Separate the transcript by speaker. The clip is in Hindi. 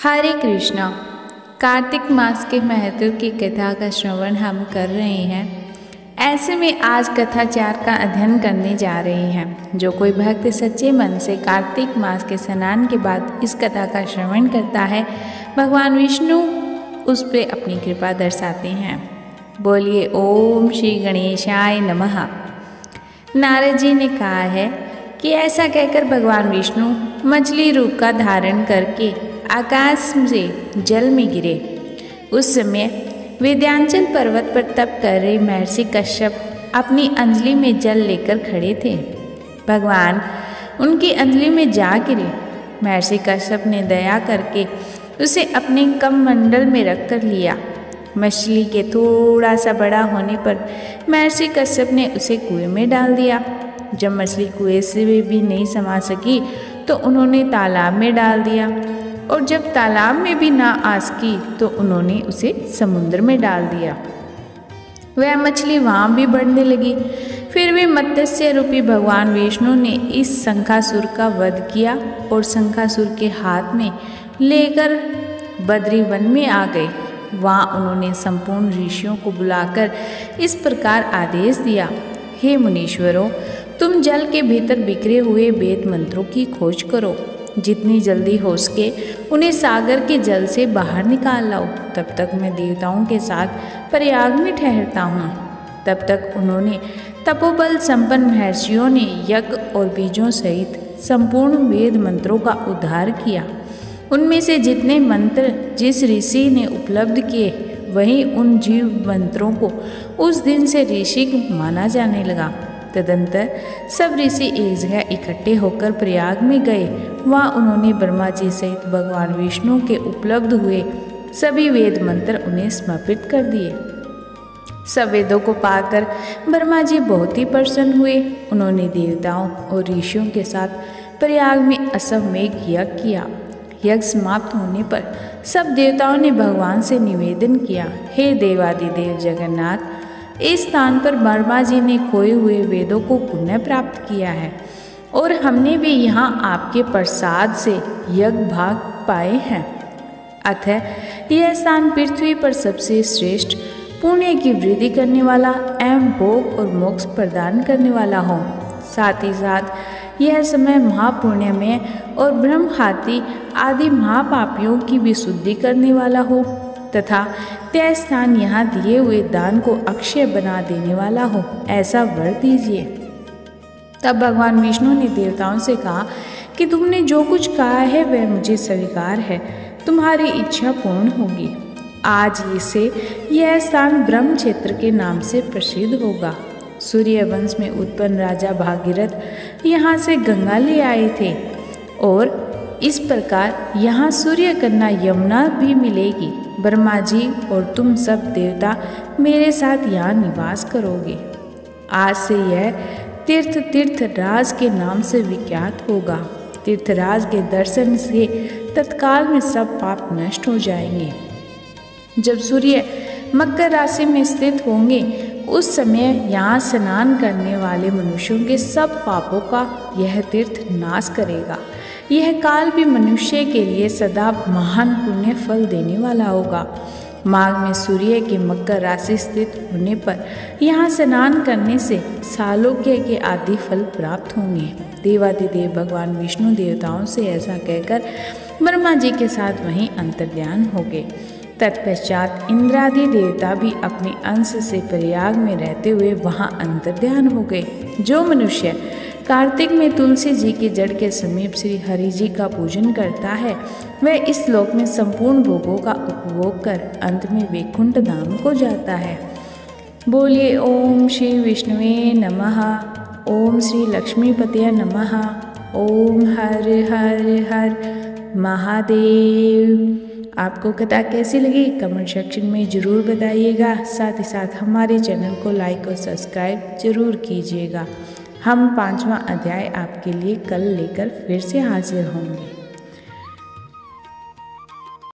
Speaker 1: हरे कृष्णा। कार्तिक मास के महत्व की कथा का श्रवण हम कर रहे हैं। ऐसे में आज कथा 4 का अध्ययन करने जा रहे हैं। जो कोई भक्त सच्चे मन से कार्तिक मास के स्नान के बाद इस कथा का श्रवण करता है, भगवान विष्णु उस पर अपनी कृपा दर्शाते हैं। बोलिए ओम श्री गणेशाय नमः। नारद जी ने कहा है कि ऐसा कहकर भगवान विष्णु मछली रूप का धारण करके आकाश से जल में गिरे। उस समय विंध्याचल पर्वत पर तप कर रहे महर्षि कश्यप अपनी अंजलि में जल लेकर खड़े थे। भगवान उनकी अंजलि में जा गिरे। महर्षि कश्यप ने दया करके उसे अपने कमंडल में रख कर लिया। मछली के थोड़ा सा बड़ा होने पर महर्षि कश्यप ने उसे कुएं में डाल दिया। जब मछली कुएं से भी नहीं समा सकी तो उन्होंने तालाब में डाल दिया, और जब तालाब में भी ना आ सकी तो उन्होंने उसे समुद्र में डाल दिया। वह मछली वहाँ भी बढ़ने लगी। फिर भी मत्स्य रूपी भगवान विष्णु ने इस शंखासुर का वध किया और शंखासुर के हाथ में लेकर बद्री वन में आ गए। वहाँ उन्होंने संपूर्ण ऋषियों को बुलाकर इस प्रकार आदेश दिया, हे मुनीश्वरों, तुम जल के भीतर बिखरे हुए वेद मंत्रों की खोज करो। जितनी जल्दी हो सके उन्हें सागर के जल से बाहर निकाल लाओ। तब तक मैं देवताओं के साथ प्रयाग में ठहरता हूँ। तब तक उन्होंने तपोबल संपन्न महर्षियों ने यज्ञ और बीजों सहित संपूर्ण वेद मंत्रों का उद्धार किया। उनमें से जितने मंत्र जिस ऋषि ने उपलब्ध किए, वहीं उन जीव मंत्रों को उस दिन से ऋषि माना जाने लगा। तदंतर सब ऋषि एक जगह इकट्ठे होकर प्रयाग में गए। वहाँ उन्होंने ब्रह्मा जी सहित भगवान विष्णु के उपलब्ध हुए सभी वेद मंत्र उन्हें समर्पित कर दिए। सब वेदों को पाकर ब्रह्मा जी बहुत ही प्रसन्न हुए। उन्होंने देवताओं और ऋषियों के साथ प्रयाग में अश्वमेघ यज्ञ किया। यज्ञ समाप्त होने पर सब देवताओं ने भगवान से निवेदन किया, हे देवादिदेव जगन्नाथ, इस स्थान पर ब्रह्मा जी ने खोए हुए वेदों को पुनः प्राप्त किया है, और हमने भी यहाँ आपके प्रसाद से यज्ञ भाग पाए हैं। अतः यह स्थान पृथ्वी पर सबसे श्रेष्ठ, पुण्य की वृद्धि करने वाला एवं भोग और मोक्ष प्रदान करने वाला हो। साथ ही साथ यह समय महापुण्यमय और ब्रह्मघाती आदि महापापियों की भी शुद्धि करने वाला हो, तथा त्यह स्थान यहाँ दिए हुए दान को अक्षय बना देने वाला हो, ऐसा वर दीजिए। तब भगवान विष्णु ने देवताओं से कहा कि तुमने जो कुछ कहा है वह मुझे स्वीकार है। तुम्हारी इच्छा पूर्ण होगी। आज से यह स्थान ब्रह्म क्षेत्र के नाम से प्रसिद्ध होगा। सूर्य वंश में उत्पन्न राजा भागीरथ यहाँ से गंगा ले आए थे, और इस प्रकार यहाँ सूर्य कन्या यमुना भी मिलेगी। ब्रह्मा जी और तुम सब देवता मेरे साथ यहाँ निवास करोगे। आज से यह तीर्थराज के नाम से विख्यात होगा। तीर्थराज के दर्शन से तत्काल में सब पाप नष्ट हो जाएंगे। जब सूर्य मकर राशि में स्थित होंगे, उस समय यहाँ स्नान करने वाले मनुष्यों के सब पापों का यह तीर्थ नाश करेगा। यह काल भी मनुष्य के लिए सदा महान पुण्य फल देने वाला होगा। माघ में सूर्य के मकर राशि स्थित होने पर यहाँ स्नान करने से सालोक्य के आदि फल प्राप्त होंगे। देवादिदेव भगवान विष्णु देवताओं से ऐसा कहकर ब्रह्मा जी के साथ वहीं अंतर्ध्यान हो गए। तत्पश्चात इंद्रादि देवता भी अपने अंश से प्रयाग में रहते हुए वहां अंतर्ध्यान हो गए। जो मनुष्य कार्तिक में तुलसी जी के जड़ के समीप श्री हरि जी का पूजन करता है, वह इस श्लोक में संपूर्ण भोगों का उपभोग कर अंत में वैकुंठ धाम को जाता है। बोलिए ओम श्री विष्णुवे नमः, ओम श्री लक्ष्मीपतये नमः, ओम हर हर हर महादेव। आपको कथा कैसी लगी कमेंट सेक्शन में ज़रूर बताइएगा। साथ ही साथ हमारे चैनल को लाइक और सब्सक्राइब जरूर कीजिएगा। हम 5वां अध्याय आपके लिए कल लेकर फिर से हाजिर होंगे।